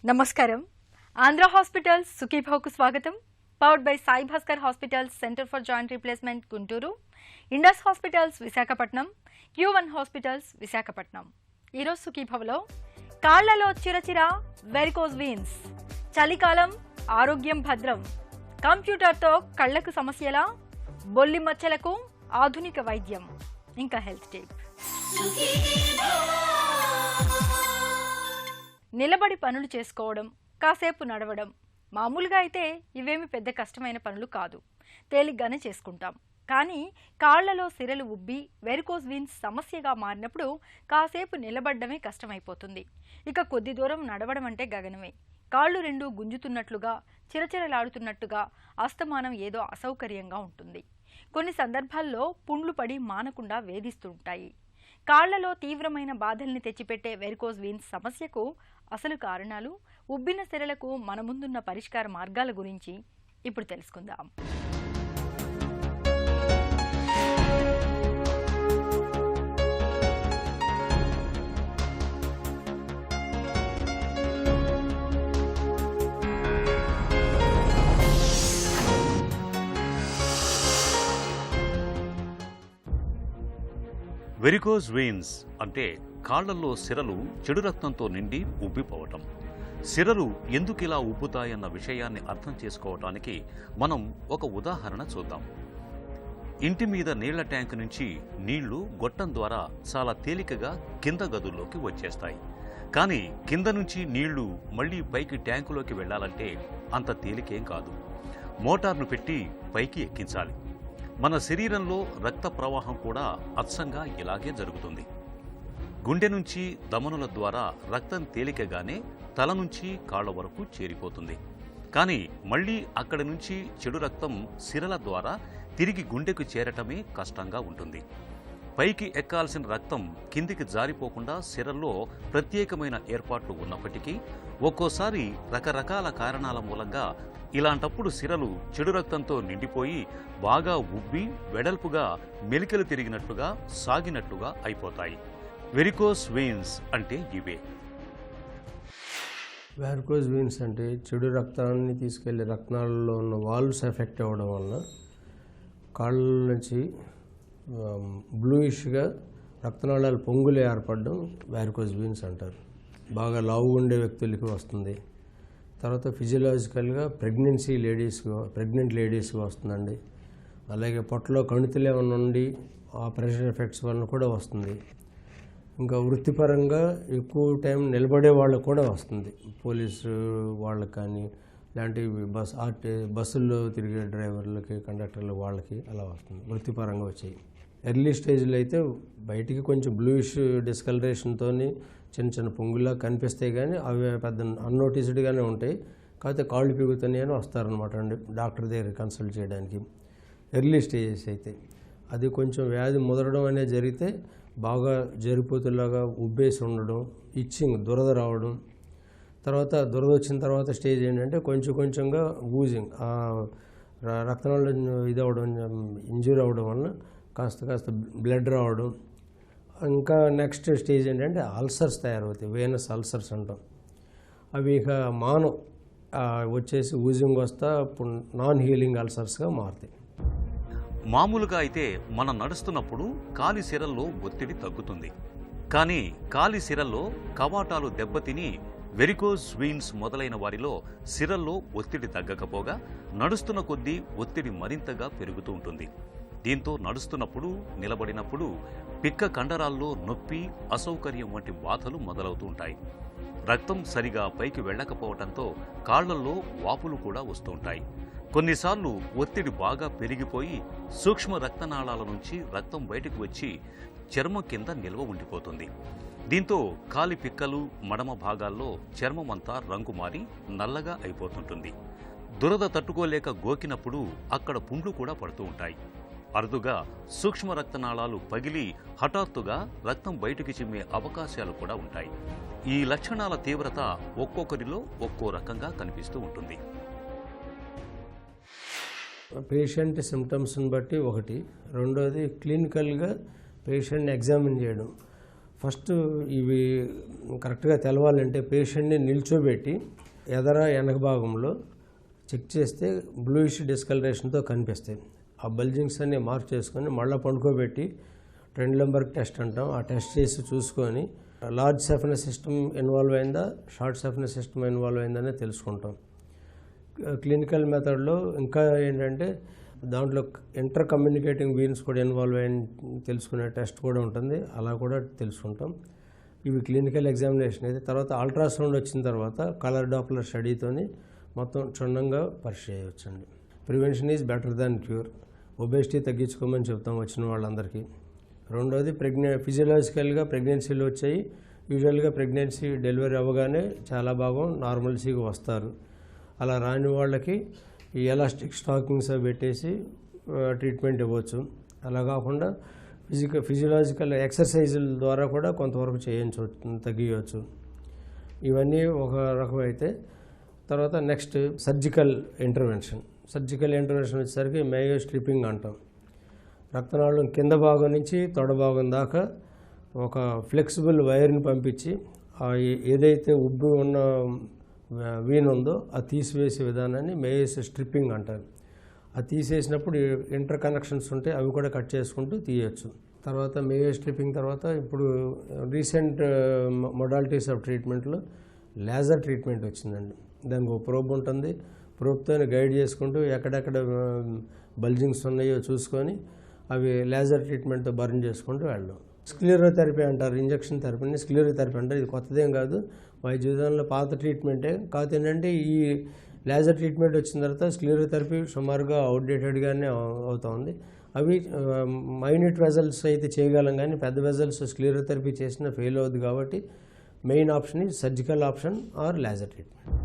నమస్కారం. ఆంధ్ర హాస్పిటల్స్ సుఖీభావ్కు స్వాగతం. Powered by Sai Bhaskar hospitals centre for joint replacement Guntur, Indus hospitals Visakhapatnam, Q1 hospitals Visakhapatnam. ఈరోజు సుఖీభావ్లో కాళ్లలో చిరచిర varicose veins, చలికాలం ఆరోగ్యం భద్రం, కంప్యూటర్తో కళ్లకు సమస్యల, బొల్లి మచ్చలకు ఆధునిక వైద్యం, ఇంకా హెల్త్ టిప్. నిలబడి పనులు చేసుకోవడం, కాసేపు నడవడం, మామూలుగా అయితే ఇవేమి పెద్ద కష్టమైన పనులు కాదు, తేలిగ్గానే చేసుకుంటాం. కానీ కాళ్లలో సిరలు ఉబ్బి వెరికోజ్ వీన్స్ సమస్యగా మారినప్పుడు కాసేపు నిలబడడమే కష్టమైపోతుంది. ఇక కొద్ది దూరం నడవడం అంటే గగనమే. కాళ్ళు రెండు గుంజుతున్నట్లుగా, చిరచిరలాడుతున్నట్టుగా, అస్తమానం ఏదో అసౌకర్యంగా ఉంటుంది. కొన్ని సందర్భాల్లో పుండ్లు పడి మానకుండా వేధిస్తుంటాయి. కాళ్లలో తీవ్రమైన బాధల్ని తెచ్చిపెట్టే వెరికోజ్ వీన్స్ సమస్యకు అసలు కారణాలు, ఉబ్బిన సిరలకు మన ముందున్న పరిష్కార మార్గాల గురించి ఇప్పుడు తెలుసుకుందాం. వెరికోజ్ వెయిన్స్ అంటే కాళ్లలో సిరలు చెడు రక్తంతో నిండి ఉబ్బిపోవటం. సిరలు ఎందుకు ఇలా ఉబ్బుతాయన్న విషయాన్ని అర్థం చేసుకోవటానికి మనం ఒక ఉదాహరణ చూద్దాం. ఇంటి మీద నీళ్ల ట్యాంకు నుంచి నీళ్లు గొట్టం ద్వారా చాలా తేలికగా కింద గదుల్లోకి వచ్చేస్తాయి. కానీ కింద నుంచి నీళ్లు మళ్లీ పైకి ట్యాంకులోకి వెళ్లాలంటే అంత తేలికేం కాదు. మోటార్ను పెట్టి పైకి ఎక్కించాలి. మన శరీరంలో రక్త ప్రవాహం కూడా అచ్చంగా ఇలాగే జరుగుతుంది. గుండె నుంచి ధమనుల ద్వారా రక్తం తేలికగానే తల నుంచి కాళ్ల వరకు చేరిపోతుంది. కానీ మళ్లీ అక్కడి నుంచి చెడు రక్తం సిరల ద్వారా తిరిగి గుండెకు చేరటమే కష్టంగా ఉంటుంది. పైకి ఎక్కాల్సిన రక్తం కిందికి జారిపోకుండా సిరల్లో ప్రత్యేకమైన ఏర్పాట్లు ఉన్నప్పటికీ ఒక్కోసారి రకరకాల కారణాల మూలంగా ఇలాంటప్పుడు సిరలు చెడు రక్తంతో నిండిపోయి బాగా ఉబ్బి వెడల్పుగా మెలికలు తిరిగినట్లుగా సాగినట్లుగా అయిపోతాయి. వెరికోజ్ వెయిన్స్ అంటే ఇవే. వెరికోజ్ వెయిన్స్ అంటే చెడు రక్తాన్ని తీసుకెళ్లే రక్తాలలో ఉన్న వాల్వ్స్ ఎఫెక్ట్ అవ్వడం వలన కాళ్ళ నుంచి బ్లూయిష్గా రక్తనాళాలు పొంగులు ఏర్పడడం వెరికోజ్ వెయిన్స్ అంటారు. బాగా లావు ఉండే వ్యక్తులకి వస్తుంది. తర్వాత ఫిజియలాజికల్గా ప్రెగ్నెంట్ లేడీస్కి వస్తుందండి. అలాగే పొట్టలో కణితులు ఏమైనా ఉండి ఆ ప్రెషర్ ఎఫెక్ట్స్ వలన కూడా వస్తుంది. ఇంకా వృత్తిపరంగా ఎక్కువ టైం నిలబడే వాళ్ళకు కూడా వస్తుంది. పోలీసు వాళ్ళకి కానీ ఇలాంటి బస్సుల్లో తిరిగే డ్రైవర్లకి, కండక్టర్లు వాళ్ళకి అలా వస్తుంది. వృత్తిపరంగా వచ్చాయి. ఎర్లీ స్టేజ్లో అయితే బయటికి కొంచెం బ్లూయిష్ డిస్కలరేషన్తో చిన్న చిన్న పొంగులా కనిపిస్తాయి, కానీ అవి పెద్ద అన్నోటిస్డ్గానే ఉంటాయి. కాకపోతే కాళ్ళు పిగుతున్నాయి అని వస్తారనమాట అండి డాక్టర్ దగ్గర కన్సల్ట్ చేయడానికి. ఎర్లీ స్టేజెస్ అయితే అది కొంచెం వ్యాధి ముదరడం అనేది జరిగితే బాగా జరిపోతులాగా ఉబ్బేసి ఉండడం, ఇచ్చింగ్ దురద రావడం, తర్వాత దురద వచ్చిన తర్వాత స్టేజ్ ఏంటంటే కొంచెంగా ఊజింగ్, రక్తనాళం ఇదవడం, ఇంజూరీ అవ్వడం వలన కాస్త బ్లడ్ రావడం. ఇంకా నెక్స్ట్ స్టేజ్ ఏంటంటే అల్సర్స్ తయారవుతాయి, వేనస్ అల్సర్స్ అంటాం. అవి ఇక మానం వచ్చేసి ఊజింగ్ వస్తా నాన్ హీలింగ్ అల్సర్స్గా మారుతాయి. మామూలుగా అయితే మనం నడుస్తున్నప్పుడు కాలి సిరల్లో ఒత్తిడి తగ్గుతుంది. కానీ కాలి సిరల్లో కవాటాలు దెబ్బతిని వెరికోజ్ వెయిన్స్ మొదలైన వారిలో సిరల్లో ఒత్తిడి తగ్గకపోగా నడుస్తున్న కొద్దీ ఒత్తిడి మరింతగా పెరుగుతూ ఉంటుంది. దీంతో నడుస్తున్నప్పుడు, నిలబడినప్పుడు పిక్క కండరాల్లో నొప్పి, అసౌకర్యం వంటి బాధలు మొదలవుతూ ఉంటాయి. రక్తం సరిగా పైకి వెళ్లకపోవడంతో కాళ్లల్లో వాపులు కూడా వస్తూ ఉంటాయి. కొన్నిసార్లు ఒత్తిడి బాగా పెరిగిపోయి సూక్ష్మ రక్తనాళాల నుంచి రక్తం బయటకు వచ్చి చర్మం కింద నిల్వ ఉండిపోతుంది. దీంతో కాలి పిక్కలు, మడమ భాగాల్లో చర్మమంతా రంగు మారి నల్లగా అయిపోతుంటుంది. దురద తట్టుకోలేక గోకినప్పుడు అక్కడ పుండ్లు కూడా పడుతూ ఉంటాయి. అరుదుగా సూక్ష్మ రక్తనాళాలు పగిలి హఠాత్తుగా రక్తం బయటికి చిమ్మే అవకాశాలు కూడా ఉంటాయి. ఈ లక్షణాల తీవ్రత ఒక్కొక్కరిలో ఒక్కో రకంగా కనిపిస్తూ ఉంటుంది. పేషెంట్ సిమ్టమ్స్ని బట్టి ఒకటి, రెండోది క్లినికల్గా పేషెంట్ని ఎగ్జామిన్ చేయడం. ఫస్ట్ ఇవి కరెక్ట్గా తెలవాలంటే పేషెంట్ని నిల్చోబెట్టి ఎదర వెనక భాగంలో చెక్ చేస్తే బ్లూయిష్ డిస్కలరేషన్తో కనిపిస్తాయి. ఆ బల్జింగ్స్ అన్ని మార్క్ చేసుకొని మళ్ళీ పండుకోబెట్టి ట్రెండ్లెంబర్గ్ టెస్ట్ అంటాం, ఆ టెస్ట్ చేసి చూసుకొని లార్జ్ సెఫనస్ సిస్టమ్ ఇన్వాల్వ్ అయిందా, షార్ట్ సెఫనస్ సిస్టమ్ ఇన్వాల్వ్ అయిందనే తెలుసుకుంటాం. క్లినికల్ మెథడ్లో ఇంకా ఏంటంటే దాంట్లో ఇంటర్ కమ్యూనికేటింగ్ వీన్స్ కూడా ఇన్వాల్వ్ అయిన తెలుసుకునే టెస్ట్ కూడా ఉంటుంది, అలా కూడా తెలుసుకుంటాం. ఇవి క్లినికల్ ఎగ్జామినేషన్ అయితే. తర్వాత అల్ట్రాసౌండ్ వచ్చిన తర్వాత కలర్ డాప్లర్ స్టడీతోని మొత్తం క్షుణ్ణంగా పరీక్ష చేయవచ్చండి. Prevention is better than cure. Obesity తగ్గించుకోమని చెప్తాం వచ్చిన వాళ్ళందరికీ. రెండోది ఫిజియలాజికల్గా ప్రెగ్నెన్సీలు వచ్చాయి. యూజువల్గా ప్రెగ్నెన్సీ డెలివరీ అవ్వగానే చాలా భాగం నార్మల్సీగా వస్తారు. అలా రాని వాళ్ళకి ఈ ఎలాస్టిక్ స్టాకింగ్స్ అవి పెట్టేసి ట్రీట్మెంట్ ఇవ్వచ్చు. అలా కాకుండా ఫిజియలాజికల్ ఎక్సర్సైజుల ద్వారా కూడా కొంతవరకు తగ్గించవచ్చు. ఇవన్నీ ఒక రకం అయితే. తర్వాత నెక్స్ట్ సర్జికల్ ఇంటర్వెన్షన్ వచ్చేసరికి మేయో స్ట్రిప్పింగ్ అంటాం. రక్తనాళం కింద భాగం నుంచి తొడ భాగం దాకా ఒక ఫ్లెక్సిబుల్ వైర్ని పంపించి ఏదైతే ఉబ్బి ఉన్న వీన్ ఉందో అది తీసివేసే విధానాన్ని మేయస్ స్ట్రిప్పింగ్ అంటారు. అది తీసేసినప్పుడు ఇంటర్ కనెక్షన్స్ ఉంటే అవి కూడా కట్ చేసుకుంటూ తీయచ్చు. తర్వాత మేయో స్ట్రిప్పింగ్ తర్వాత ఇప్పుడు రీసెంట్ మొడాలిటీస్ ఆఫ్ ట్రీట్మెంట్లో లేజర్ ట్రీట్మెంట్ వచ్చిందండి. దానికి ఒక ప్రోబ్ ఉంటుంది. ప్రోబ్తో గైడ్ చేసుకుంటూ ఎక్కడెక్కడ బల్జింగ్స్ ఉన్నాయో చూసుకొని అవి లేజర్ ట్రీట్మెంట్తో బర్న్ చేసుకుంటూ వెళ్ళడం. స్క్లిరోథెరపీ అంటారు, ఇంజక్షన్ థెరపీని స్క్లిరోథెరపీ అంటారు. ఇది కొత్తదేం కాదు, వైద్య విధానంలో పాత ట్రీట్మెంటే. కాకపోతే ఏంటంటే ఈ లేజర్ ట్రీట్మెంట్ వచ్చిన తర్వాత స్క్లిరోథెరపీ సుమారుగా అవుట్డేటెడ్గానే అవుతుంది. అవి మైన్యూట్ వెజల్స్ అయితే చేయగలం, కానీ పెద్ద వెజల్స్ స్క్లిరోథెరపీ చేసిన ఫెయిల్ అవుతుంది. కాబట్టి మెయిన్ ఆప్షన్ ఈ surgical option or laser treatment.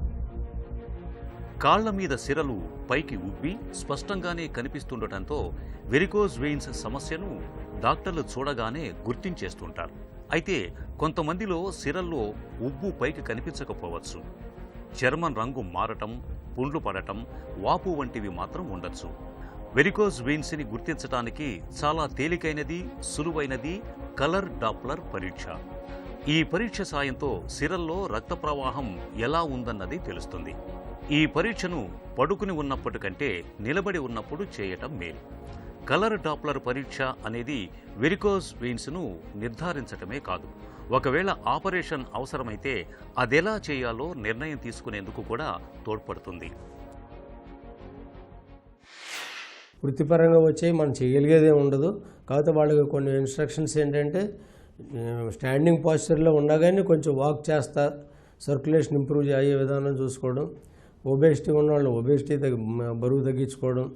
కాళ్ల మీద సిరలు పైకి ఉబ్బి స్పష్టంగానే కనిపిస్తుండటంతో వెరికోజ్ వెయిన్స్ సమస్యను డాక్టర్లు చూడగానే గుర్తించేస్తుంటారు. అయితే కొంతమందిలో సిరల్లో ఉబ్బు పైకి కనిపించకపోవచ్చు. చర్మం రంగు మారటం, పుండ్లు పడటం, వాపు వంటివి మాత్రం ఉండొచ్చు. వెరికోజ్ వెయిన్స్ని గుర్తించడానికి చాలా తేలికైనది, సులువైనది కలర్ డాప్లర్ పరీక్ష. ఈ పరీక్ష సాయంతో సిరల్లో రక్త ప్రవాహం ఎలా ఉందన్నది తెలుస్తుంది. ఈ పరీక్షను పడుకుని ఉన్నప్పటికంటే నిలబడి ఉన్నప్పుడు చేయటం మేలు. కలర్ డాప్లర్ పరీక్ష అనేది వెరికోజ్ వెయిన్స్ను నిర్ధారించటమే కాదు, ఒకవేళ ఆపరేషన్ అవసరమైతే అదెలా చేయాలో నిర్ణయం తీసుకునేందుకు కూడా తోడ్పడుతుంది. వృత్తిపరంగా వచ్చే మనం చేయగలిగేదే ఉండదు. కాకపోతే వాళ్ళకి కొన్ని ఇన్స్ట్రక్షన్స్ ఏంటంటే స్టాండింగ్ పాస్చర్లో ఉండగానే కొంచెం వాక్ చేస్తా సర్క్యులేషన్ ఇంప్రూవ్ అయ్యే విధానం చూసుకోవడం. ఒబేసిటీ ఉన్న వాళ్ళు ఒబేసిటీ బరువు తగ్గించుకోవడం.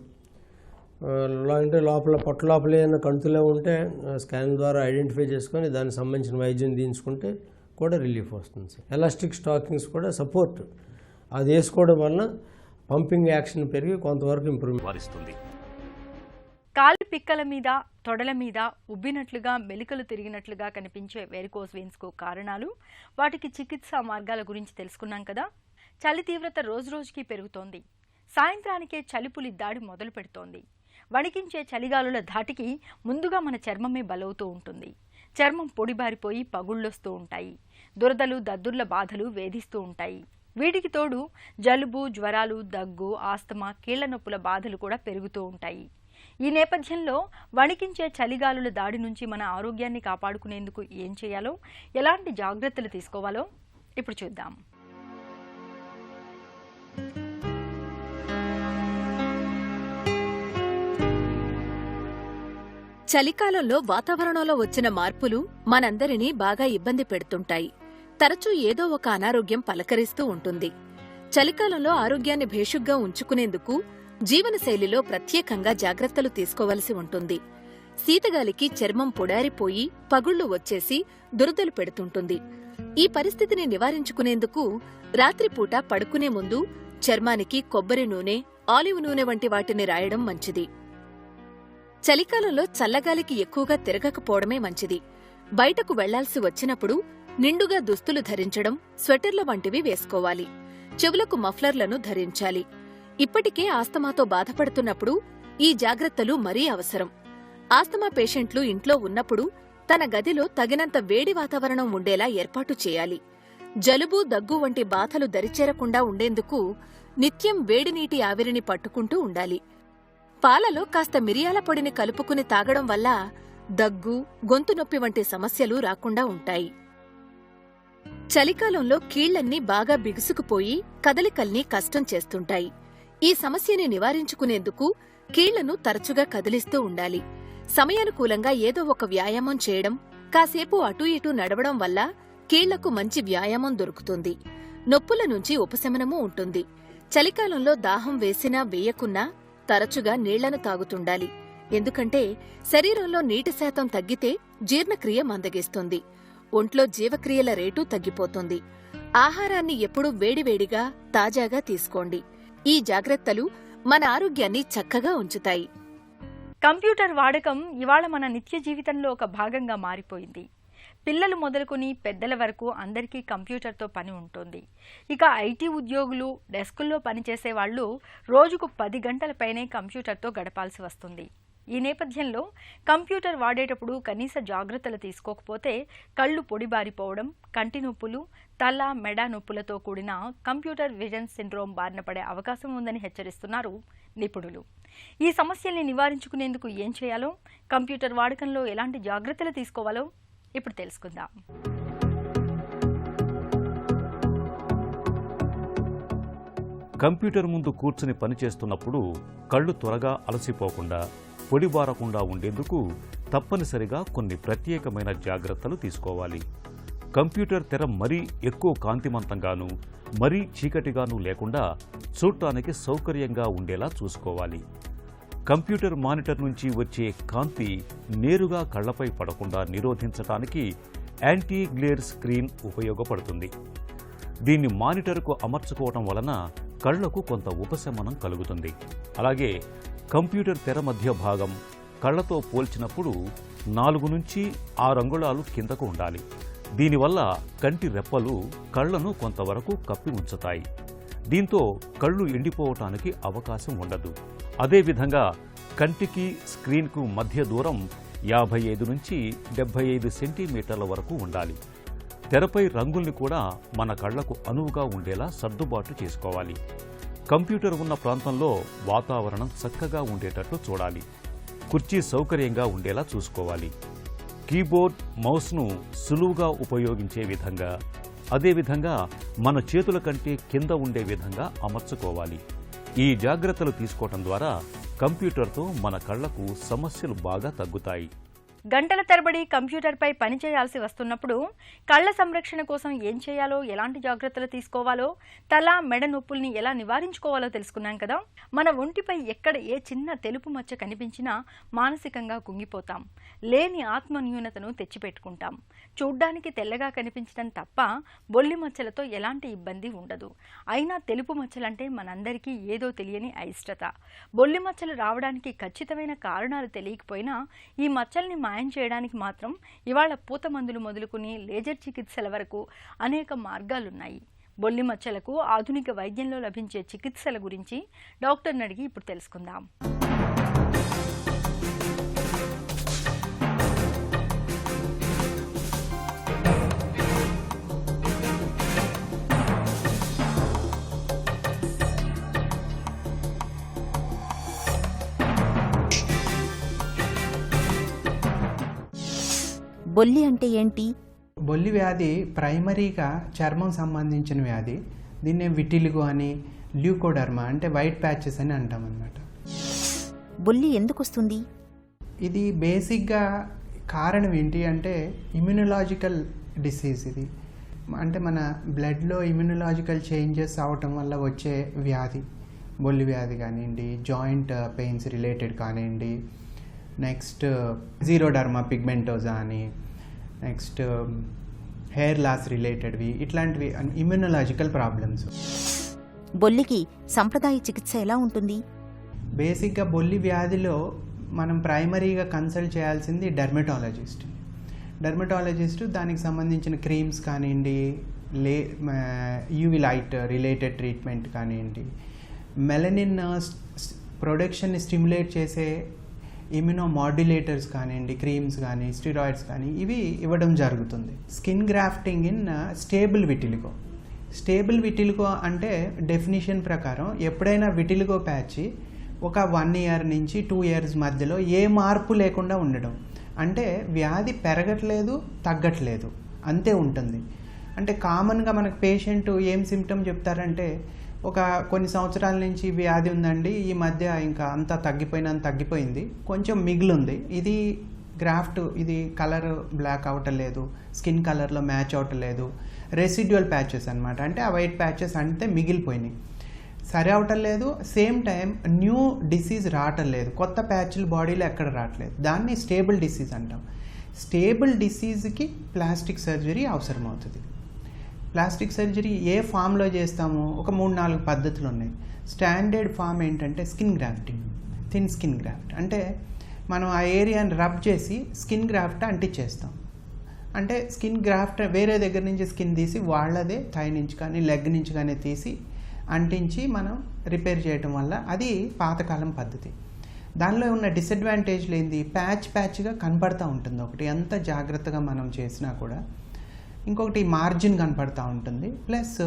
అంటే లోపల పొట్ట లోపల ఏమైనా కంతులో ఉంటే స్కాన్ ద్వారా ఐడెంటిఫై చేసుకొని దానికి సంబంధించిన వైద్యం తీయించుకుంటే కూడా రిలీఫ్ వస్తుంది. ఎలాస్టిక్ స్టాకింగ్స్ కూడా సపోర్ట్ అది వేసుకోవడం వలన పంపింగ్ యాక్షన్ పెరిగి కొంతవరకు ఇంప్రూవ్మెంట్ వారిస్తుంది. కాలి పిక్కల మీద, తొడల మీద ఉబ్బినట్లుగా, మెలికలు తిరిగినట్లుగా కనిపించే వెరికోజ్ వెయిన్స్కు కారణాలు, వాటికి చికిత్సా మార్గాల గురించి తెలుసుకున్నాం కదా. చలి తీవ్రత రోజురోజుకి పెరుగుతోంది. సాయంత్రానికే చలిపులి దాడి మొదలు పెడుతోంది. వణికించే చలిగాలుల ధాటికి ముందుగా మన చర్మమే బలవుతూ ఉంటుంది. చర్మం పొడిబారిపోయి పగుళ్ళొస్తూ ఉంటాయి. దురదలు, దద్దుర్ల బాధలు వేధిస్తూ ఉంటాయి. వీటికి తోడు జలుబు, జ్వరాలు, దగ్గు, ఆస్తమా, కీళ్ల నొప్పుల బాధలు కూడా పెరుగుతూ ఉంటాయి. ఈ నేపథ్యంలో వణికించే చలిగాలుల దాడి నుంచి మన ఆరోగ్యాన్ని కాపాడుకునేందుకు ఏం చేయాలో, ఎలాంటి జాగ్రత్తలు తీసుకోవాలో ఇప్పుడు చూద్దాం. చలికాలంలో వాతావరణంలో వచ్చిన మార్పులు మనందరినీ బాగా ఇబ్బంది పెడుతుంటాయి. తరచూ ఏదో ఒక అనారోగ్యం పలకరిస్తూ ఉంటుంది. చలికాలంలో ఆరోగ్యాన్ని భేషుగ్గా ఉంచుకునేందుకు జీవనశైలిలో ప్రత్యేకంగా జాగ్రత్తలు తీసుకోవలసి ఉంటుంది. శీతగాలికి చర్మం పొడారిపోయి పగుళ్లు వచ్చేసి దురదలు పెడుతుంటుంది. ఈ పరిస్థితిని నివారించుకునేందుకు రాత్రిపూట పడుకునే ముందు చర్మానికి కొబ్బరి నూనె, ఆలివ్ నూనె వంటి వాటిని రాయడం మంచిది. చలికాలంలో చల్లగాలికి ఎక్కువగా తిరగకపోవడమే మంచిది. బయటకు వెళ్లాల్సి వచ్చినప్పుడు నిండుగా దుస్తులు ధరించడం, స్వెటర్ల వంటివి వేసుకోవాలి. చెవులకు మఫ్లర్లను ధరించాలి. ఇప్పటికే ఆస్తమాతో బాధపడుతున్నప్పుడు ఈ జాగ్రత్తలు మరీ అవసరం. ఆస్తమా పేషెంట్లు ఇంట్లో ఉన్నప్పుడు తన గదిలో తగినంత వేడి వాతావరణం ఉండేలా ఏర్పాటు చేయాలి. జలుబు, దగ్గు వంటి బాధలు దరిచేరకుండా ఉండేందుకు నిత్యం వేడినీటి ఆవిరిని పట్టుకుంటూ ఉండాలి. పాలలో కాస్త మిరియాల పొడిని కలుపుకుని తాగడం వల్ల దగ్గు, గొంతు నొప్పి వంటి సమస్యలు రాకుండా ఉంటాయి. చలికాలంలో కీళ్లన్నీ బాగా బిగుసుకుపోయి కదలికల్ని కష్టం చేస్తుంటాయి. ఈ సమస్యని నివారించుకునేందుకు కీళ్లను తరచుగా కదిలిస్తూ ఉండాలి. సమయానుకూలంగా ఏదో ఒక వ్యాయామం చేయడం, కాసేపు అటూ ఇటూ నడవడం వల్ల కీళ్లకు మంచి వ్యాయామం దొరుకుతుంది. నొప్పుల నుంచి ఉపశమనమూ ఉంటుంది. చలికాలంలో దాహం వేసినా వేయకున్నా తరచుగా నీళ్లను తాగుతుండాలి. ఎందుకంటే శరీరంలో నీటి శాతం తగ్గితే జీర్ణక్రియ మందగిస్తుంది. ఒంట్లో జీవక్రియల రేటు తగ్గిపోతుంది. ఆహారాన్ని ఎప్పుడూ వేడివేడిగా, తాజాగా తీసుకోండి. ఈ జాగ్రత్తలు మన ఆరోగ్యాన్ని చక్కగా ఉంచుతాయి. కంప్యూటర్ వాడకం ఇవాళ మన నిత్య జీవితంలో ఒక భాగంగా మారిపోయింది. పిల్లలు మొదలుకొని పెద్దల వరకు అందరికీ కంప్యూటర్తో పని ఉంటుంది. ఇక ఐటీ ఉద్యోగులు, డెస్కుల్లో పనిచేసే వాళ్ళు రోజుకు 10 గంటల పైనే కంప్యూటర్తో గడపాల్సి వస్తుంది. ఈ నేపథ్యంలో కంప్యూటర్ వాడేటప్పుడు కనీస జాగ్రత్తలు తీసుకోకపోతే కళ్ళు పొడిబారిపోవడం, కంటి నొప్పులు, తల, మెడ నొప్పులతో కూడిన కంప్యూటర్ విజన్ సిండ్రోమ్ బారిన పడే అవకాశం ఉందని హెచ్చరిస్తున్నారు నిపుణులు. ఈ సమస్యల్ని నివారించుకునేందుకు ఏం చేయాలో, కంప్యూటర్ వాడకంలో ఎలాంటి జాగ్రత్తలు తీసుకోవాలో ఇప్పుడు తెలుసుకుందాం. కంప్యూటర్ ముందు కూర్చుని పనిచేస్తున్నప్పుడు కళ్ళు త్వరగా అలసిపోకుండా, పొడిబారకుండా ఉండేందుకు తప్పనిసరిగా కొన్ని ప్రత్యేకమైన జాగ్రత్తలు తీసుకోవాలి. కంప్యూటర్ తెర మరీ ఎక్కువ కాంతిమంతంగానూ, మరీ చీకటిగానూ లేకుండా చూడటానికి సౌకర్యంగా ఉండేలా చూసుకోవాలి. కంప్యూటర్ మానిటర్ నుంచి వచ్చే కాంతి నేరుగా కళ్లపై పడకుండా నిరోధించడానికి యాంటీ గ్లేర్ స్క్రీన్ ఉపయోగపడుతుంది. దీన్ని మానిటర్కు అమర్చుకోవటం వలన కళ్లకు కొంత ఉపశమనం కలుగుతుంది. అలాగే కంప్యూటర్ తెర మధ్య భాగం కళ్లతో పోల్చినప్పుడు 4 నుంచి 6 అంగుళాలు కిందకు ఉండాలి. దీనివల్ల కంటి రెప్పలు కళ్లను కొంతవరకు కప్పి ఉంచుతాయి. దీంతో కళ్ళు ఎండిపోవటానికి అవకాశం ఉండదు. అదేవిధంగా కంటికి స్క్రీన్కు మధ్య దూరం 55 నుంచి 75 సెంటీమీటర్ల వరకు ఉండాలి. తెరపై రంగుల్ని కూడా మన కళ్లకు అనువుగా ఉండేలా సర్దుబాటు చేసుకోవాలి. కంప్యూటర్ ఉన్న ప్రాంతంలో వాతావరణం చక్కగా ఉండేటట్లు చూడాలి. కుర్చీ సౌకర్యంగా ఉండేలా చూసుకోవాలి. కీబోర్డ్, మౌస్ను సులువుగా ఉపయోగించే విధంగా, అదేవిధంగా మన చేతుల కంటే కింద ఉండే విధంగా అమర్చుకోవాలి. ఈ జాగ్రత్తలు తీసుకోవటం ద్వారా కంప్యూటర్తో మన కళ్లకు సమస్యలు బాగా తగ్గుతాయి. గంటల తరబడి కంప్యూటర్పై పనిచేయాల్సి వస్తున్నప్పుడు కళ్ల సంరక్షణ కోసం ఏం చేయాలో, ఎలాంటి జాగ్రత్తలు తీసుకోవాలో, తల, మెడ నొప్పుల్ని ఎలా నివారించుకోవాలో తెలుసుకున్నాం కదా. మన ఒంటిపై ఎక్కడ ఏ చిన్న తెలుపు మచ్చ కనిపించినా మానసికంగా కుంగిపోతాం. లేని ఆత్మన్యూనతను తెచ్చిపెట్టుకుంటాం. చూడ్డానికి తెల్లగా కనిపించడం తప్ప బొల్లి మచ్చలతో ఎలాంటి ఇబ్బంది ఉండదు. అయినా తెలుపు మచ్చలంటే మనందరికీ ఏదో తెలియని అయిష్టత. బొల్లి మచ్చలు రావడానికి ఖచ్చితమైన కారణాలు తెలియకపోయినా ఈ మచ్చల్ని మాయం చేయడానికి మాత్రం ఇవాళ పూత మందులు మొదలుకుని లేజర్ చికిత్సల వరకు అనేక మార్గాలున్నాయి. బొల్లి మచ్చలకు ఆధునిక వైద్యంలో లభించే చికిత్సల గురించి డాక్టర్ని అడిగి ఇప్పుడు తెలుసుకుందాం. బొల్లి అంటే ఏంటి? బొల్లి వ్యాధి ప్రైమరీగా చర్మం సంబంధించిన వ్యాధి. దీన్నే విటిలిగో అని, ల్యూకోడర్మా అంటే వైట్ ప్యాచెస్ అని అంటాం అన్నమాట. బొల్లి ఎందుకు వస్తుంది? ఇది బేసిక్గా కారణం ఏంటి అంటే ఇమ్యూనలాజికల్ డిసీజ్. ఇది అంటే మన బ్లడ్లో ఇమ్యూనలాజికల్ చేంజెస్ అవటం వల్ల వచ్చే వ్యాధి. బొల్లి వ్యాధి కానివ్వండి, జాయింట్ పెయిన్స్ రిలేటెడ్ కానివ్వండి, నెక్స్ట్ జీరోడర్మా పిగ్మెంటోజా అని, నెక్స్ట్ హెయిర్ లాస్ రిలేటెడ్వి, ఇట్లాంటివి ఇమ్యూనలాజికల్ ప్రాబ్లమ్స్. బొల్లికి సంప్రదాయ చికిత్స ఎలా ఉంటుంది? బేసిక్గా బొల్లి వ్యాధిలో మనం ప్రైమరీగా కన్సల్ట్ చేయాల్సింది డెర్మటాలజిస్ట్. దానికి సంబంధించిన క్రీమ్స్ కానివ్వండి, యూవి లైట్ రిలేటెడ్ ట్రీట్మెంట్ కానివ్వండి, మెలనిన్ ప్రొడక్షన్ని స్టిమ్యులేట్ చేసే ఇమ్యునోమాడ్యులేటర్స్ కానివ్వండి, క్రీమ్స్ కానీ, స్టిరాయిడ్స్ కానీ ఇవి ఇవ్వడం జరుగుతుంది. Skin grafting in stable vitiligo. Stable vitiligo అంటే డెఫినిషన్ ప్రకారం ఎప్పుడైనా విటిలిగో ప్యాచ్ ఒక 1 year నుంచి 2 years మధ్యలో ఏ మార్పు లేకుండా ఉండడం, అంటే వ్యాధి పెరగట్లేదు, తగ్గట్లేదు, అంతే ఉంటుంది. అంటే కామన్గా మనకు పేషెంట్ ఏం సిమ్టమ్ చెప్తారంటే, ఒక కొన్ని సంవత్సరాల నుంచి వ్యాధి ఉందండి, ఈ మధ్య ఇంకా అంతా తగ్గిపోయింది, కొంచెం మిగిలింది, ఇది గ్రాఫ్ట్, ఇది కలర్ బ్లాక్ అవటలేదు, స్కిన్ కలర్లో మ్యాచ్ అవటలేదు, రెసిడ్యువల్ ప్యాచెస్ అనమాట. అంటే ఆ వైట్ ప్యాచెస్ అంటే మిగిలిపోయినాయి, సరి అవటం లేదు. సేమ్ టైం న్యూ డిసీజ్ రావటం లేదు, కొత్త ప్యాచ్లు బాడీలో ఎక్కడ రావట్లేదు. దాన్ని స్టేబుల్ డిసీజ్ అంటాం. స్టేబుల్ డిసీజ్కి ప్లాస్టిక్ సర్జరీ అవసరం అవుతుంది. ప్లాస్టిక్ సర్జరీ ఏ ఫామ్లో చేస్తామో ఒక 3-4 పద్ధతులు ఉన్నాయి. స్టాండర్డ్ ఫామ్ ఏంటంటే skin grafting, thin skin graft. అంటే మనం ఆ ఏరియాని రబ్ చేసి స్కిన్ గ్రాఫ్ట్ అంటించేస్తాం. అంటే స్కిన్ గ్రాఫ్ట్ వేరే దగ్గర నుంచి స్కిన్ తీసి వాళ్ళదే థై నుంచి కానీ లెగ్ నుంచి కానీ తీసి అంటించి మనం రిపేర్ చేయటం వల్ల అది పాతకాలం పద్ధతి. దానిలో ఉన్న డిసడ్వాంటేజ్లు ఏంది, ప్యాచ్గా కనపడతా ఉంటుంది ఒకటి, ఎంత జాగ్రత్తగా మనం చేసినా కూడా. ఇంకొకటి మార్జిన్ కనపడతా ఉంటుంది, ప్లస్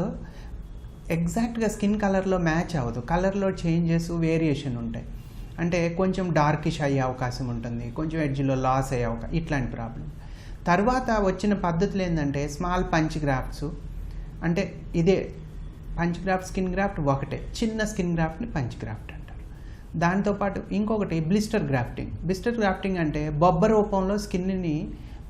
ఎగ్జాక్ట్గా స్కిన్ కలర్లో మ్యాచ్ అవ్వదు, కలర్లో చేంజెస్ వేరియేషన్ ఉంటాయి. అంటే కొంచెం డార్కిష్ అయ్యే అవకాశం ఉంటుంది, కొంచెం ఎడ్జ్లో లాస్ అయ్యే అవకాశం, ఇట్లాంటి ప్రాబ్లం. తర్వాత వచ్చిన పద్ధతులు ఏంటంటే స్మాల్ పంచ్ గ్రాఫ్ట్స్. అంటే ఇదే పంచ్ గ్రాఫ్ట్, స్కిన్ గ్రాఫ్ట్ ఒకటే, చిన్న స్కిన్ గ్రాఫ్ట్ని పంచ్ గ్రాఫ్ట్ అంటారు. దాంతోపాటు ఇంకొకటి బ్లిస్టర్ గ్రాఫ్టింగ్. బ్లిస్టర్ గ్రాఫ్టింగ్ అంటే బొబ్బ రూపంలో స్కిన్ని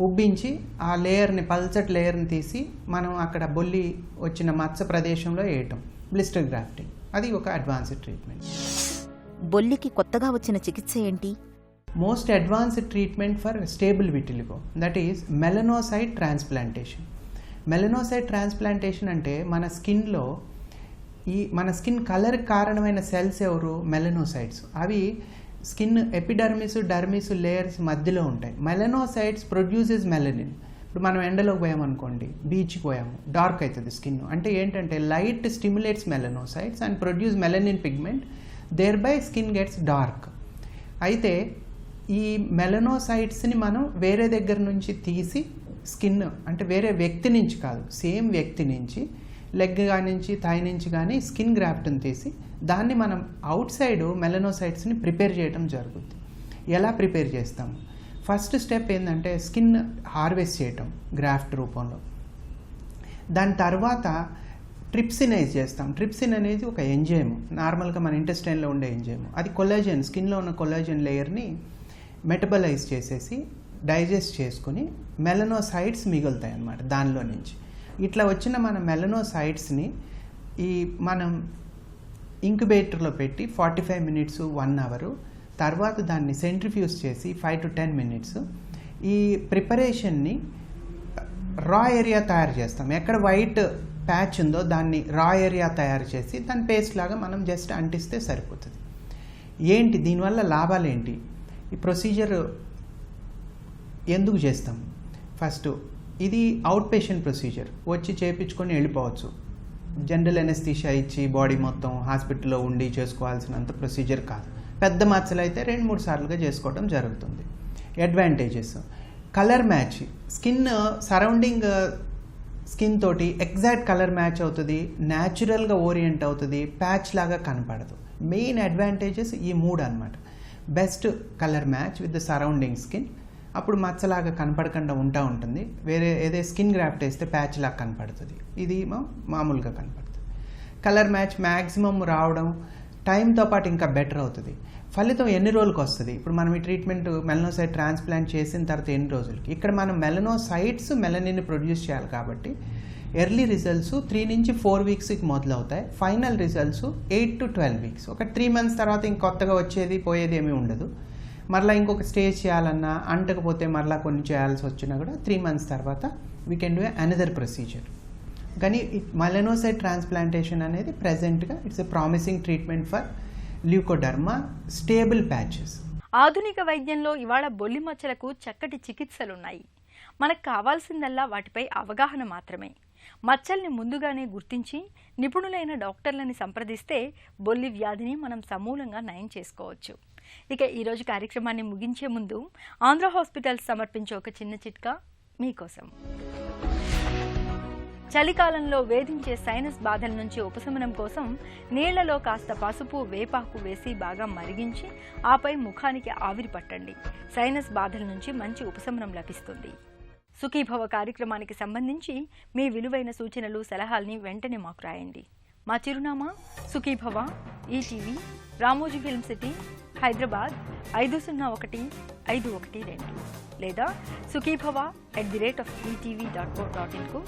ఉబ్బించి ఆ లేయర్ని, పల్చటి లేయర్ని తీసి మనం అక్కడ బొల్లి వచ్చిన మచ్చ ప్రదేశంలో వేయటం, బ్లిస్టర్ గ్రాఫ్టింగ్. అది ఒక అడ్వాన్స్డ్ ట్రీట్మెంట్. బొల్లికి కొత్తగా వచ్చిన చికిత్స ఏంటి? Most advanced treatment for stable vitiligo, that is melanocyte transplantation. Melanocyte transplantation అంటే మన స్కిన్ కలర్ కారణమైన సెల్స్ ఎవరు, మెలనోసైట్స్. అవి స్కిన్ ఎపిడర్మిస్, డర్మిస్ లేయర్స్ మధ్యలో ఉంటాయి. Melanocytes produces melanin. ఇప్పుడు మనం ఎండలోకి పోయామనుకోండి, బీచ్కి పోయాము, డార్క్ అవుతుంది స్కిన్. అంటే ఏంటంటే light stimulates melanocytes and produce melanin pigment, thereby skin gets dark. అయితే ఈ మెలనోసైట్స్ని మనం వేరే దగ్గర నుంచి తీసి స్కిన్, అంటే వేరే వ్యక్తి నుంచి కాదు, సేమ్ వ్యక్తి నుంచి, లెగ్ నుంచి థై నుంచి కానీ స్కిన్ గ్రాఫ్ట్ని తీసి దాన్ని మనం అవుట్ సైడ్ మెలనోసైట్స్ని ప్రిపేర్ చేయడం జరుగుతుంది. ఎలా ప్రిపేర్ చేస్తాము? ఫస్ట్ స్టెప్ ఏంటంటే స్కిన్ హార్వెస్ట్ చేయటం గ్రాఫ్ట్ రూపంలో. దాని తర్వాత ట్రిప్సినైజ్ చేస్తాం. ట్రిప్సిన్ అనేది ఒక ఎంజైమ్, నార్మల్గా మన ఇంటెస్టైన్లో ఉండే ఎంజైమ్. అది కొలాజన్, స్కిన్లో ఉన్న కొలాజన్ లేయర్ని మెటబలైజ్ చేసేసి డైజెస్ట్ చేసుకుని మెలనోసైట్స్ మిగులుతాయి అన్నమాట దానిలో నుంచి. ఇట్లా వచ్చిన మన మెలనోసైట్స్ని మనం ఇంక్యుబేటర్లో పెట్టి 45 minutes 1 hour, తర్వాత దాన్ని సెంట్రిఫ్యూజ్ చేసి 5 to 10 minutes ఈ ప్రిపరేషన్ని రా ఏరియా తయారు చేస్తాం. ఎక్కడ వైట్ ప్యాచ్ ఉందో దాన్ని రా ఏరియా తయారు చేసి దాని పేస్ట్ లాగా మనం జస్ట్ అంటిస్తే సరిపోతుంది. ఏంటి దీనివల్ల లాభాలు ఏంటి? ఈ ప్రొసీజర్ ఎందుకు చేస్తాం? ఫస్ట్, ఇది అవుట్ పేషెంట్ ప్రొసీజర్, వచ్చి చేయించుకొని వెళ్ళిపోవచ్చు. జనరల్ ఎనెస్థీషియా ఇచ్చి బాడీ మొత్తం హాస్పిటల్లో ఉండి చేసుకోవాల్సినంత ప్రొసీజర్ కాదు. పెద్ద మచ్చలు అయితే 2-3 సార్లుగా చేసుకోవడం జరుగుతుంది. Advantages: colour match, skin surrounding skin తోటి ఎగ్జాక్ట్ కలర్ మ్యాచ్ అవుతుంది, న్యాచురల్గా ఓరియంట్ అవుతుంది, ప్యాచ్ లాగా కనపడదు. మెయిన్ అడ్వాంటేజెస్ ఈ 3 అన్నమాట. Best colour match with the surrounding skin, అప్పుడు మచ్చలాగా కనపడకుండా ఉంటుంది. వేరే ఏదే స్కిన్ గ్రాఫ్ట్ వేస్తే ప్యాచ్ లాగా కనపడుతుంది, ఇది మామూలుగా కనపడుతుంది. కలర్ మ్యాచ్ మ్యాక్సిమం రావడం, టైంతో పాటు ఇంకా బెటర్ అవుతుంది. ఫలితం ఎన్ని రోజులకు వస్తుంది? ఇప్పుడు మనం ఈ ట్రీట్మెంట్ మెలనోసైట్ ట్రాన్స్ప్లాంట్ చేసిన తర్వాత ఎన్ని రోజులకి? ఇక్కడ మనం మెలనోసైట్స్ మెలనిన్ ప్రొడ్యూస్ చేయాలి కాబట్టి ఎర్లీ రిజల్ట్స్ 3 నుంచి 4 weeksకి మొదలవుతాయి. Final results 8 to 12 weeks. ఒక 3 months తర్వాత ఇంకొత్తగా వచ్చేది పోయేది ఏమీ ఉండదు. మరలా ఇంకొక స్టేజ్ చేయాలన్నా, అంటకపోతే మరలా కొన్ని చేయాల్సి వచ్చినా కూడా 3 months తర్వాత we can do another procedure. కానీ మెలనోసైట్ ట్రాన్స్ప్లాంటేషన్ అనేది ప్రెజెంట్గా it's a promising treatment for leukoderma stable patches. ఆధునిక వైద్యంలో ఇవాళ బొల్లి మచ్చలకు చక్కటి చికిత్సలున్నాయి. మనకు కావాల్సిందల్లా వాటిపై అవగాహన మాత్రమే. మచ్చల్ని ముందుగానే గుర్తించి నిపుణులైన డాక్టర్లని సంప్రదిస్తే బొల్లి వ్యాధిని మనం సమూలంగా నయం చేసుకోవచ్చు. ఇక ఈరోజు కార్యక్రమాన్ని ముగించే ముందు ఆంధ్ర హాస్పిటల్స్ సమర్పించే ఒక చిన్న చిట్కా మీకోసం. చలికాలంలో వేధించే సైనస్ బాధల నుంచి ఉపశమనం కోసం నీళ్లలో కాస్త పసుపు, వేపాకు వేసి బాగా మరిగించి ఆపై ముఖానికి ఆవిరి పట్టండి. సైనస్ బాధల నుంచి మంచి ఉపశమనం లభిస్తుంది. సుఖీభవ కార్యక్రమానికి సంబంధించి మీ విలువైన సూచనలు, సలహాల్ని వెంటనే మాకు రాయండి. మా చిరునామా Sukhibhava, ETV, Ramoji film city, Hyderabad 501512 లేదా sukhibhava@etv.co.in కు